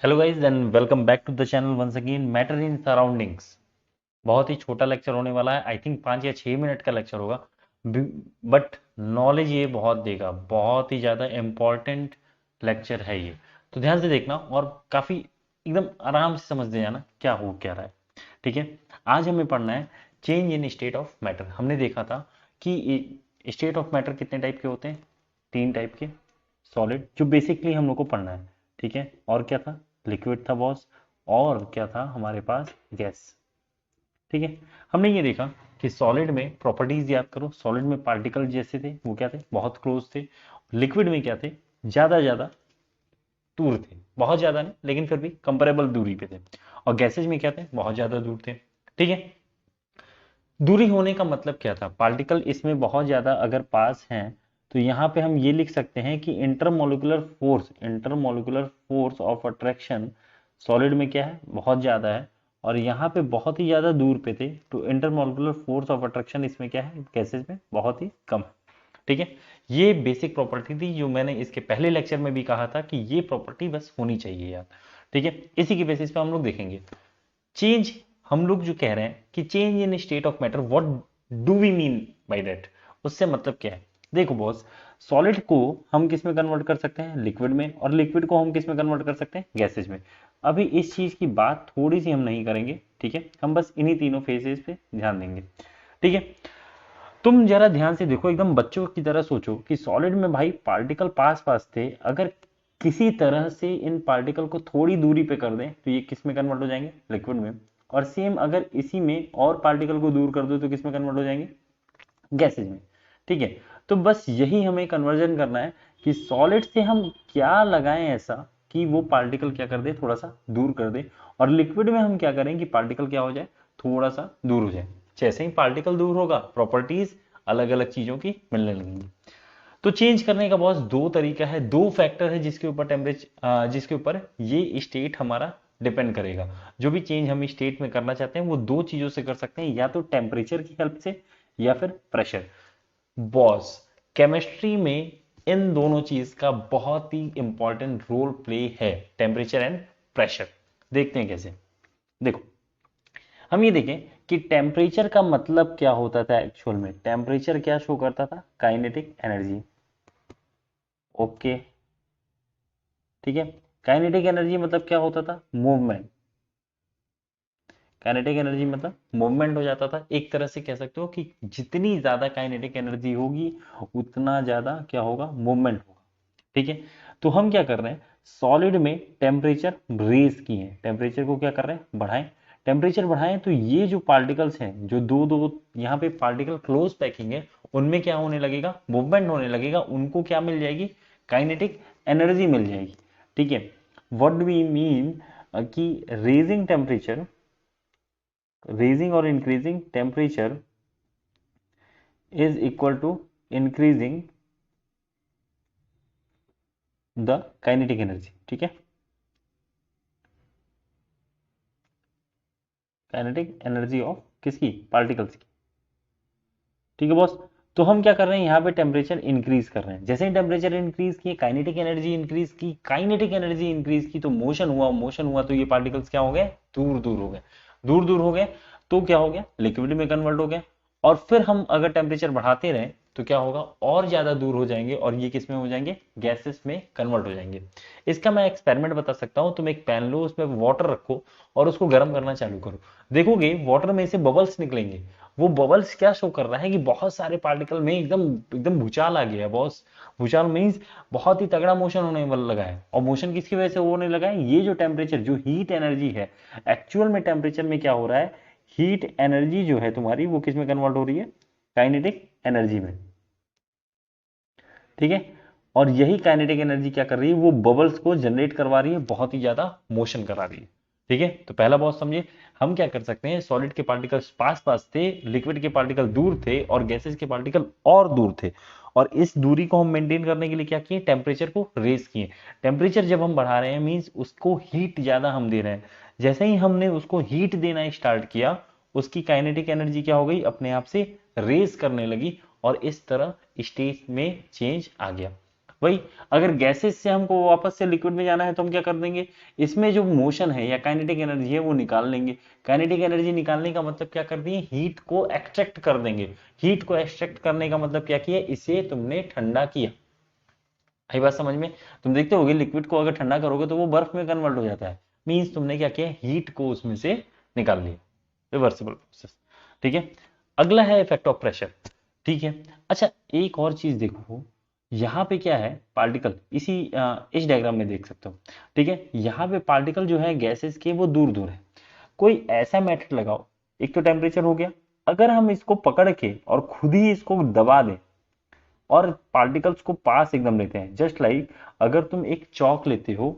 Hello guys and welcome back to the channel once again matter in surroundings. बहुत ही छोटा lecture होने वाला है। आई थिंक 5 या 6 मिनट का लेक्चर होगा, बट नॉलेज ये बहुत देगा। बहुत ही ज़्यादा इम्पॉर्टेंट लेक्चर है ये। तो ध्यान से देखना और काफ़ी एकदम आराम से समझते जाना क्या हो क्या रहा है। ठीक है, आज हमें पढ़ना है change in state of matter. हमने देखा था कि स्टेट ऑफ मैटर कितने टाइप के होते हैं, 3 टाइप के। सॉलिड जो बेसिकली हम लोग को पढ़ना है, ठीक है। और क्या था, लिक्विड था बॉस। और क्या था हमारे पास, गैस। ठीक है, हमने ये देखा कि सॉलिड में प्रॉपर्टीज याद करो। सॉलिड में पार्टिकल जैसे थे वो क्या थे, बहुत क्लोज थे। लिक्विड में क्या थे, ज्यादा ज्यादा दूर थे, बहुत ज्यादा नहीं लेकिन फिर भी कंपेरेबल दूरी पे थे। और गैसेज में क्या थे, बहुत ज्यादा दूर थे। ठीक है, दूरी होने का मतलब क्या था, पार्टिकल इसमें बहुत ज्यादा अगर पास हैं तो यहाँ पे हम ये लिख सकते हैं कि intermolecular force of attraction solid में क्या है, बहुत ज्यादा है। और यहाँ पे बहुत ही ज्यादा दूर पे थे तो इंटरमोलिकुलर फोर्स ऑफ अट्रैक्शन इसमें क्या है, गैसेज में बहुत ही कम है। ठीक है, ये बेसिक प्रॉपर्टी थी जो मैंने इसके पहले लेक्चर में भी कहा था कि ये प्रॉपर्टी बस होनी चाहिए यार। ठीक है, इसी की बेसिस पे हम लोग देखेंगे चेंज। हम लोग जो कह रहे हैं कि change in state of matter, what do we mean by that, उससे मतलब क्या है। देखो बॉस, सॉलिड को हम किस में कन्वर्ट कर सकते हैं, लिक्विड में। और लिक्विड को हम किस में कन्वर्ट कर सकते हैं, गैसेज में। अभी इस चीज की बात थोड़ी सी हम नहीं करेंगे, ठीक है। हम बस इन्हीं तीनों फेजेस पे ध्यान देंगे। ठीक है, तुम जरा ध्यान से देखो, एकदम बच्चों की तरह सोचो कि सॉलिड में भाई पार्टिकल पास पास थे। अगर किसी तरह से इन पार्टिकल को थोड़ी दूरी पे कर दें तो ये किस में कन्वर्ट हो जाएंगे, लिक्विड में। और सेम अगर इसी में और पार्टिकल को दूर कर दो तो किस में कन्वर्ट हो जाएंगे, गैसेज में। ठीक है, तो बस यही हमें कन्वर्जन करना है कि सॉलिड से हम क्या लगाएं ऐसा कि वो पार्टिकल क्या कर दे, थोड़ा सा दूर कर दे। और लिक्विड में हम क्या करें कि पार्टिकल क्या हो जाए, थोड़ा सा दूर हो जाए। जैसे ही पार्टिकल दूर होगा प्रॉपर्टीज अलग अलग चीजों की मिलने लगेंगी। तो चेंज करने का बॉस दो तरीका है, दो फैक्टर है जिसके ऊपर जिसके ऊपर ये स्टेट हमारा डिपेंड करेगा। जो भी चेंज हम स्टेट में करना चाहते हैं वो दो चीजों से कर सकते हैं, या तो टेम्परेचर की हेल्प से या फिर प्रेशर। बॉस, केमिस्ट्री में इन दोनों चीज का बहुत ही इंपॉर्टेंट रोल प्ले है, टेम्परेचर एंड प्रेशर। देखते हैं कैसे। देखो, हम ये देखें कि टेम्परेचर का मतलब क्या होता था एक्चुअल में। टेम्परेचर क्या शो करता था, काइनेटिक एनर्जी। ओके, ठीक है। काइनेटिक एनर्जी मतलब क्या होता था, मूवमेंट। काइनेटिक एनर्जी मतलब मूवमेंट हो जाता था। एक तरह से कह सकते हो कि जितनी ज्यादा काइनेटिक एनर्जी होगी उतना ज्यादा क्या होगा, मूवमेंट होगा। ठीक है, तो हम क्या कर रहे हैं, सॉलिड में टेम्परेचर रेज किए हैं, टेम्परेचर को क्या कर रहे हैं, बढ़ाएं। टेम्परेचर बढ़ाएं तो ये जो पार्टिकल्स हैं, जो दो दो यहाँ पे पार्टिकल क्लोज पैकिंग है, उनमें क्या होने लगेगा, मूवमेंट होने लगेगा। उनको क्या मिल जाएगी, काइनेटिक एनर्जी मिल जाएगी। ठीक है, व्हाट डू वी मीन कि रेजिंग टेम्परेचर, रेजिंग और increasing temperature is equal to increasing the kinetic energy. ठीक है, काइनेटिक एनर्जी ऑफ किसकी, पार्टिकल्स की। ठीक है बॉस, तो हम क्या कर रहे हैं, यहाँ पे टेम्परेचर इंक्रीज कर रहे हैं। जैसे ही टेम्परेचर इंक्रीज किए, काइनेटिक एनर्जी इंक्रीज की। काइनेटिक एनर्जी इंक्रीज की तो मोशन हुआ, मोशन हुआ तो ये पार्टिकल्स क्या हो गए, दूर दूर हो गए। दूर दूर हो गए तो क्या हो गया, लिक्विड में कन्वर्ट हो गया। और फिर हम अगर टेम्परेचर बढ़ाते रहे तो क्या होगा, और ज्यादा दूर हो जाएंगे और ये किस में हो जाएंगे, गैसेस में कन्वर्ट हो जाएंगे। इसका मैं एक्सपेरिमेंट बता सकता हूं। तुम एक पैन लो, उसमें वाटर रखो और उसको गर्म करना चालू करो। देखोगे वाटर में से बबल्स निकलेंगे। वो बबल्स क्या शो कर रहा है कि बहुत सारे पार्टिकल में एकदम एकदम भूचाल आ गया है बॉस। भूचाल मीन्स बहुत ही तगड़ा मोशन होने वाला लगा है। और मोशन किसकी वजह से होने लगा है, ये जो टेम्परेचर, जो हीट एनर्जी है, एक्चुअल में टेम्परेचर में क्या हो रहा है, हीट एनर्जी जो है तुम्हारी वो किस में कन्वर्ट हो रही है, काइनेटिक एनर्जी में। ठीक है, और यही काइनेटिक एनर्जी क्या कर रही है, वो बबल्स को जनरेट करवा रही है, बहुत ही ज्यादा मोशन करा रही है। ठीक है, तो पहला बहुत समझिए, हम क्या कर सकते हैं, सॉलिड के पार्टिकल्स पास पास थे, लिक्विड के पार्टिकल दूर थे और गैसेस के पार्टिकल और दूर थे। और इस दूरी को हम मेंटेन करने के लिए क्या किए, टेम्परेचर को रेज किए। टेम्परेचर जब हम बढ़ा रहे हैं मीन्स उसको हीट ज्यादा हम दे रहे हैं। जैसे ही हमने उसको हीट देना स्टार्ट किया, उसकी काइनेटिक एनर्जी क्या हो गई, अपने आप से रेस करने लगी। और इस तरह स्टेट में चेंज आ गया। वही अगर गैसेस से हमको वापस से लिक्विड में जाना है तो हम क्या कर देंगे, इसमें जो मोशन है या काइनेटिक एनर्जी है वो निकाल लेंगे। काइनेटिक एनर्जी निकालने का मतलब क्या कर दिए, हीट को एक्सट्रैक्ट कर देंगे। हीट को एक्सट्रैक्ट करने का मतलब क्या किया, इसे तुमने ठंडा किया। आई बात समझ में? तुम देखते होगे लिक्विड को अगर ठंडा करोगे तो वो बर्फ में कन्वर्ट हो जाता है, मीन्स तुमने क्या किया, हीट को उसमें से निकाल लिया। Reversible process. ठीक है, अगला है इफेक्ट ऑफ प्रेशर। ठीक है, अच्छा एक और चीज देखो, यहाँ पे क्या है, पार्टिकल इसी इस डायग्राम में देख सकते हो। ठीक है, यहाँ पे पार्टिकल जो है गैसेस के वो दूर दूर है। कोई ऐसा मेथड लगाओ, एक तो टेम्परेचर हो गया, अगर हम इसको पकड़ के और खुद ही इसको दबा दें और पार्टिकल्स को पास एकदम लेते हैं, जस्ट लाइक अगर तुम एक चौक लेते हो,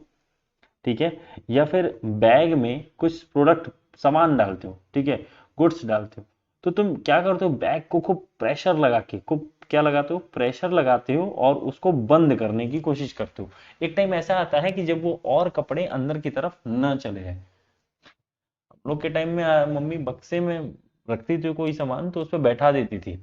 ठीक है, या फिर बैग में कुछ प्रोडक्ट सामान डालते हो, ठीक है, गुड्स डालते हो, तो तुम क्या करते हो, बैग को खूब प्रेशर लगा के, खूब क्या लगाते हो, प्रेशर लगाते हो और उसको बंद करने की कोशिश करते हो। एक टाइम ऐसा आता है कि जब वो और कपड़े अंदर की तरफ न चले जाए। हम लोग के टाइम में मम्मी बक्से में रखती थी कोई सामान तो उस पर बैठा देती थी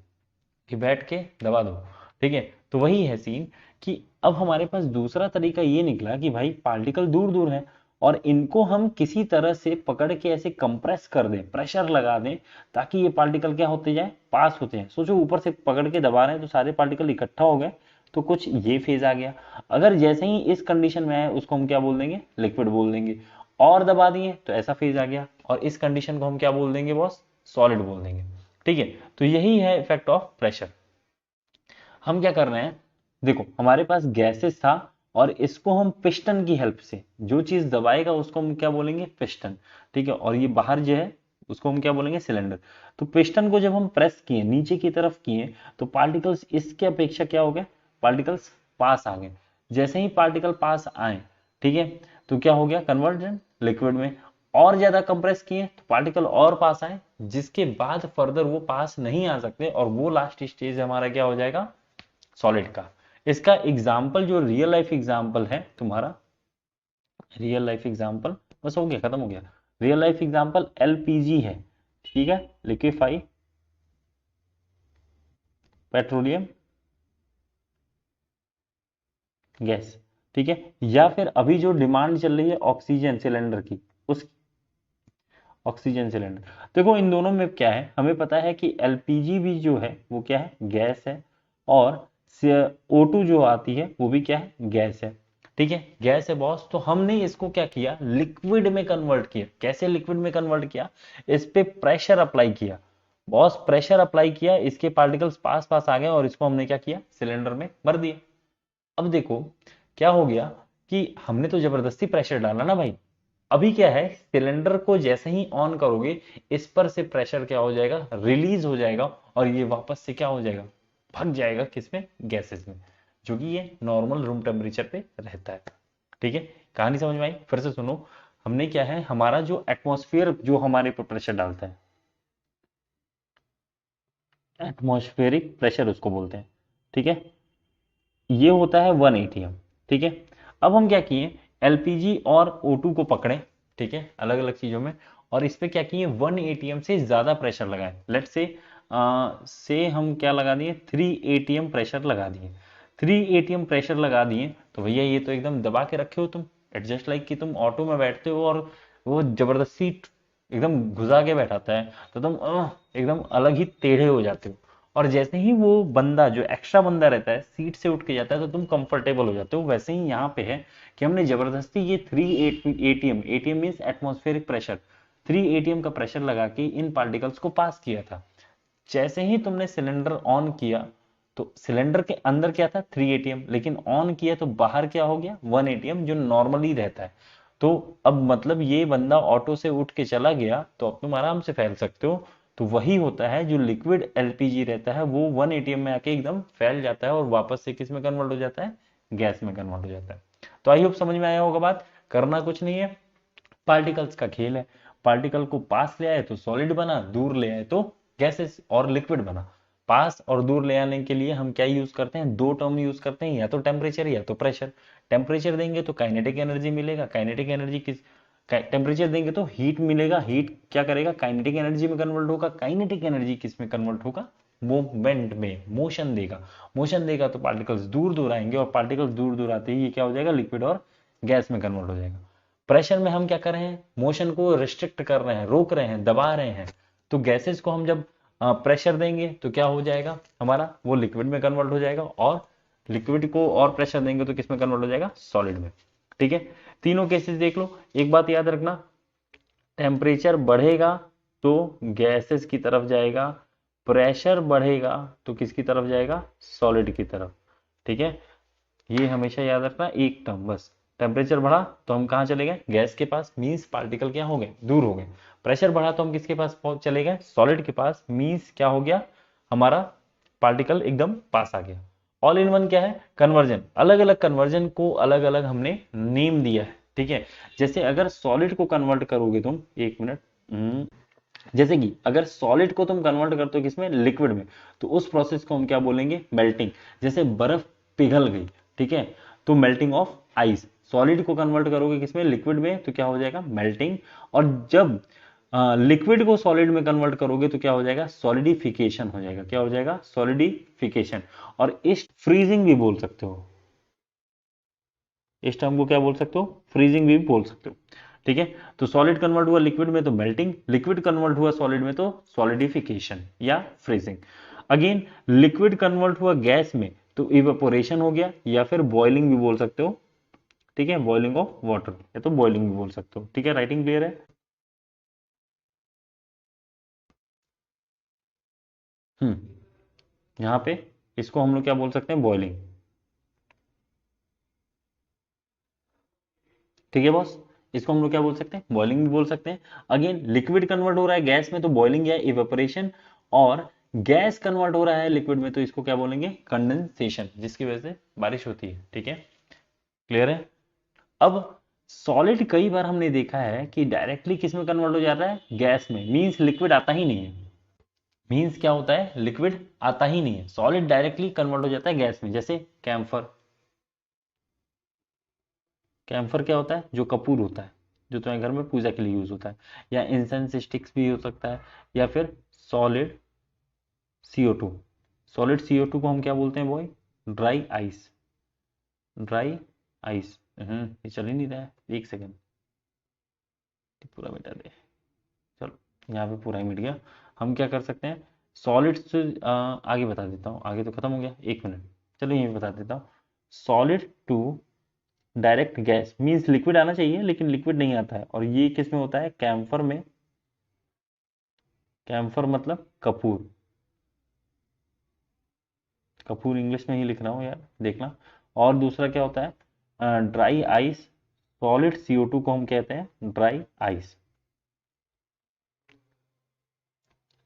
कि बैठ के दबा दो। ठीक है, तो वही है सीन कि अब हमारे पास दूसरा तरीका ये निकला कि भाई पार्टिकल दूर दूर है और इनको हम किसी तरह से पकड़ के ऐसे कंप्रेस कर दें, प्रेशर लगा दें, ताकि ये पार्टिकल क्या होते जाए, पास होते हैं। सोचो ऊपर से पकड़ के दबा रहे हैं तो सारे पार्टिकल इकट्ठा हो गए, तो कुछ ये फेज आ गया। अगर जैसे ही इस कंडीशन में आए उसको हम क्या बोल देंगे, लिक्विड बोल देंगे। और दबा दिए तो ऐसा फेज आ गया, और इस कंडीशन को हम क्या बोल देंगे बॉस, सॉलिड बोल देंगे। ठीक है, तो यही है इफेक्ट ऑफ प्रेशर। हम क्या कर रहे हैं, देखो हमारे पास गैसेस था और इसको हम पिस्टन की हेल्प से, जो चीज दबाएगा उसको हम क्या बोलेंगे, पिस्टन। ठीक है, और ये बाहर जो है उसको हम क्या बोलेंगे, सिलेंडर। तो पिस्टन को जब हम प्रेस किए, नीचे की तरफ किए, तो पार्टिकल्स इसके अपेक्षा क्या हो गए, पार्टिकल्स पास आ गए। जैसे ही पार्टिकल पास आए, ठीक है, तो क्या हो गया, कन्वर्जन लिक्विड में। और ज्यादा कंप्रेस किए तो पार्टिकल और पास आए, जिसके बाद फर्दर वो पास नहीं आ सकते, और वो लास्ट स्टेज हमारा क्या हो जाएगा, सॉलिड का। इसका एग्जाम्पल जो रियल लाइफ एग्जाम्पल है तुम्हारा, रियल लाइफ एग्जाम्पल, बस हो गया, खत्म हो गया। रियल लाइफ एग्जाम्पल एलपीजी है। ठीक है, लिक्विफाई पेट्रोलियम गैस। ठीक है, या फिर अभी जो डिमांड चल रही है ऑक्सीजन सिलेंडर की, उस ऑक्सीजन सिलेंडर। देखो इन दोनों में क्या है, हमें पता है कि एलपीजी भी जो है वो क्या है, गैस है, और O2 जो आती है वो भी क्या है, गैस है। ठीक है, गैस है बॉस, तो हमने इसको क्या किया, लिक्विड में कन्वर्ट किया। कैसे लिक्विड में कन्वर्ट किया, इस पे प्रेशर अप्लाई किया बॉस, प्रेशर अप्लाई किया, इसके पार्टिकल्स पास पास आ गए और इसको हमने क्या किया, सिलेंडर में भर दिया। अब देखो क्या हो गया कि हमने तो जबरदस्ती प्रेशर डाला ना भाई। अभी क्या है, सिलेंडर को जैसे ही ऑन करोगे, इस पर से प्रेशर क्या हो जाएगा, रिलीज हो जाएगा, और ये वापस से क्या हो जाएगा, भाग जाएगा किसमें, गैसेस में, जो कि ये नॉर्मल रूम टेम्परेचर पे रहता है। ठीक है, कहानी समझ में आई? फिर से सुनो, हमने क्या है, हमारा जो एटमॉस्फेयर जो हमारे पर प्रेशर डालता है, एटमॉस्फेरिक प्रेशर उसको बोलते हैं। ठीक है, ये होता है 1 एटीएम। ठीक है, अब हम क्या किए, एलपीजी और O2 को पकड़े, ठीक है, अलग अलग चीजों में, और इस पे क्या किए, 1 एटीएम से ज्यादा प्रेशर लगाए। लेट से हम क्या लगा दिए, 3 एटीएम प्रेशर लगा दिए। 3 एटीएम प्रेशर लगा दिए तो भैया ये तो एकदम दबा के रखे हो तुम, एडजस्ट लाइक कि तुम ऑटो में बैठते हो और वो जबरदस्ती एकदम घुसा के बैठाता है, तो तुम एकदम अलग ही टेढ़े हो जाते हो। और जैसे ही वो बंदा जो एक्स्ट्रा बंदा रहता है सीट से उठ के जाता है तो तुम कंफर्टेबल हो जाते हो। वैसे ही यहाँ पे है कि हमने जबरदस्ती ये 3 ATM, ATM means atmospheric pressure, 3 ATM का प्रेशर लगा के इन पार्टिकल्स को पास किया था। जैसे ही तुमने सिलेंडर ऑन किया तो सिलेंडर के अंदर क्या था, 3 एटीएम, लेकिन ऑन किया तो बाहर क्या हो गया, 1 एटीएम, जो नॉर्मली रहता है। तो अब मतलब ये बंदा ऑटो से उठ के चला गया तो अब तुम आराम से फैल सकते हो। तो वही होता है, जो लिक्विड एलपीजी रहता है वो 1 एटीएम में आके एकदम फैल जाता है और वापस से किस में कन्वर्ट हो जाता है, गैस में कन्वर्ट हो जाता है। तो आई होप समझ में आया होगा बात। करना कुछ नहीं है, पार्टिकल्स का खेल है। पार्टिकल को पास ले आए तो सॉलिड बना, दूर ले आए तो गैसेस और लिक्विड बना। पास और दूर ले आने के लिए हम क्या यूज करते हैं, दो टर्म यूज करते हैं, या तो टेम्परेचर या तो प्रेशर। टेम्परेचर देंगे तो काइनेटिक एनर्जी मिलेगा, काइनेटिक एनर्जी किस, टेम्परेचर देंगे तो हीट मिलेगा, हीट क्या करेगा, काइनेटिक एनर्जी में कन्वर्ट होगा, काइनेटिक एनर्जी किस में कन्वर्ट होगा, मूवमेंट में मोशन देगा, मोशन देगा तो पार्टिकल्स दूर दूर आएंगे, और पार्टिकल्स दूर दूर आते ही ये क्या हो जाएगा, लिक्विड और गैस में कन्वर्ट हो जाएगा। प्रेशर में हम क्या कर रहे हैं, मोशन को रिस्ट्रिक्ट कर रहे हैं, रोक रहे हैं, दबा रहे हैं। तो गैसेस को हम जब प्रेशर देंगे तो क्या हो जाएगा हमारा, वो लिक्विड में कन्वर्ट हो जाएगा, और लिक्विड को और प्रेशर देंगे तो किस में कन्वर्ट हो जाएगा, सॉलिड में। ठीक है, तीनों केसेस देख लो। एक बात याद रखना, टेम्परेचर बढ़ेगा तो गैसेस की तरफ जाएगा, प्रेशर बढ़ेगा तो किसकी तरफ जाएगा, सॉलिड की तरफ। ठीक है, ये हमेशा याद रखना एक टर्म बस। टेम्परेचर बढ़ा तो हम कहाँ चले गए, गैस के पास, मींस पार्टिकल क्या हो गए, दूर हो गए। प्रेशर बढ़ा तो हम किसके पास चले गए, सॉलिड के पास, मींस क्या हो गया, हमारा पार्टिकल एकदम पास आ गया। ऑल इन वन क्या है, कन्वर्जन। अलग अलग कन्वर्जन को अलग अलग हमने नेम दिया है। ठीक है, जैसे अगर सॉलिड को कन्वर्ट करोगे तुम, एक मिनट, जैसे कि अगर सॉलिड को तुम कन्वर्ट करते हो किसमें, लिक्विड में, तो उस प्रोसेस को हम क्या बोलेंगे, मेल्टिंग। जैसे बर्फ पिघल गई, ठीक है, तो मेल्टिंग ऑफ आइस। सॉलिड को कन्वर्ट करोगे किसमें, लिक्विड में, तो क्या हो जाएगा, मेल्टिंग। और जब लिक्विड को सॉलिड में कन्वर्ट करोगे तो क्या हो जाएगा, सॉलिडिफिकेशन हो जाएगा। क्या हो जाएगा, सॉलिडिफिकेशन। और इस फ्रीजिंग भी बोल सकते हो, इस टर्म को क्या बोल सकते हो, फ्रीजिंग भी बोल सकते हो। ठीक है, तो सॉलिड कन्वर्ट हुआ लिक्विड में तो मेल्टिंग, लिक्विड कन्वर्ट हुआ सॉलिड में तो सॉलिडिफिकेशन या फ्रीजिंग। अगेन लिक्विड कन्वर्ट हुआ गैस में तो इवेपोरेशन हो गया, या फिर बॉइलिंग भी बोल सकते हो। ठीक है, बॉइलिंग ऑफ वाटर, या तो बॉइलिंग भी बोल सकते हो। ठीक है, राइटिंग क्लियर है। यहाँ पे इसको हम लोग क्या बोल सकते हैं, बॉइलिंग। ठीक है बॉस, इसको हम लोग क्या बोल सकते हैं, बॉइलिंग भी बोल सकते हैं। अगेन लिक्विड कन्वर्ट हो रहा है गैस में तो बॉइलिंग या इवेपोरेशन, और गैस कन्वर्ट हो रहा है लिक्विड में तो इसको क्या बोलेंगे, कंडेंसेशन, जिसकी वजह से बारिश होती है। ठीक है, क्लियर है। अब सॉलिड कई बार हमने देखा है कि डायरेक्टली किस में कन्वर्ट हो जाता है, गैस में, मींस लिक्विड आता ही नहीं है। मींस क्या होता है, लिक्विड आता ही नहीं है, सॉलिड डायरेक्टली कन्वर्ट हो जाता है गैस में। जैसे कैम्फर, कैम्फर क्या होता है, जो कपूर होता है, जो तुम्हारे घर में पूजा के लिए यूज होता है, या इंसेंस स्टिक्स भी हो सकता है, या फिर सॉलिड CO2। सॉलिड CO2 को हम क्या बोलते हैं boy, dry ice. Dry ice, ये चल ही नहीं रहा है, एक सेकेंड, पूरा मिटा दे। चलो यहाँ पे पूरा ही मिट गया। हम क्या कर सकते हैं, सॉलिड से आगे बता देता हूँ, आगे तो खत्म हो गया, एक मिनट, चलो ये बता देता हूँ। Solid to direct gas, means liquid आना चाहिए लेकिन लिक्विड नहीं आता है, और ये किस में होता है, कैम्फर में। कैम्फर मतलब कपूर, कपूर इंग्लिश में ही लिख रहा हूँ यार, देखना। और दूसरा क्या होता है, ड्राई आइस। सॉलिड CO2 को हम कहते हैं ड्राई आइस।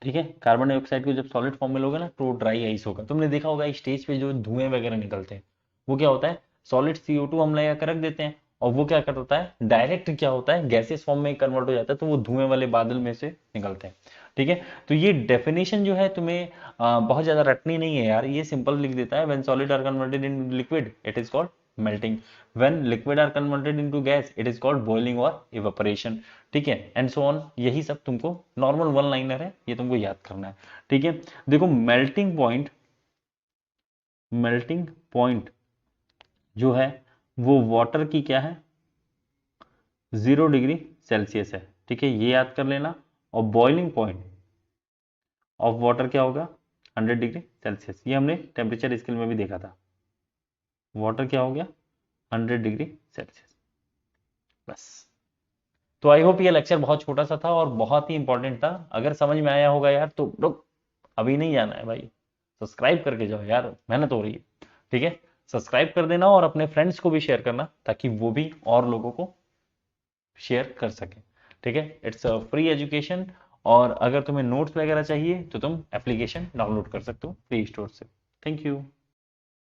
ठीक है, कार्बन डाइऑक्साइड को जब सॉलिड फॉर्म में लोगे ना तो ड्राई आइस होगा। तुमने देखा होगा स्टेज पे जो धुएं वगैरह निकलते हैं, वो क्या होता है, सॉलिड CO2 हम लगा कर रख देते हैं, और वो क्या करता है, डायरेक्ट क्या होता है, गैसेस फॉर्म में कन्वर्ट हो जाता है, तो वो धुएं वाले बादल में से निकलते हैं। ठीक है, तो ये डेफिनेशन जो है तुम्हें बहुत ज्यादा रटनी नहीं है यार, ये सिंपल लिख देता है, when solid are converted in liquid it is called melting, when liquid are converted into gas it is called boiling or evaporation। ठीक है, एंड सो ऑन, यही सब तुमको नॉर्मल वन लाइनर है, ये तुमको याद करना है। ठीक है, देखो मेल्टिंग पॉइंट, मेल्टिंग पॉइंट जो है वो वाटर की क्या है, 0 डिग्री सेल्सियस है। ठीक है, ये याद कर लेना। और बॉइलिंग पॉइंट ऑफ वाटर क्या होगा, 100 डिग्री सेल्सियस। ये हमने टेम्परेचर स्केल में भी देखा था, वाटर क्या हो गया, 100 डिग्री सेल्सियस। बस, तो आई होप ये लेक्चर बहुत छोटा सा था और बहुत ही इंपॉर्टेंट था। अगर समझ में आया होगा यार तो रुक, अभी नहीं जाना है भाई, सब्सक्राइब करके जाओ यार, मेहनत हो रही है। ठीक है, सब्सक्राइब कर देना और अपने फ्रेंड्स को भी शेयर करना ताकि वो भी और लोगों को शेयर कर सके। ठीक है, इट्स अ फ्री एजुकेशन, और अगर तुम्हें नोट्स वगैरह चाहिए तो तुम एप्लीकेशन डाउनलोड कर सकते हो प्ले स्टोर से। Thank you.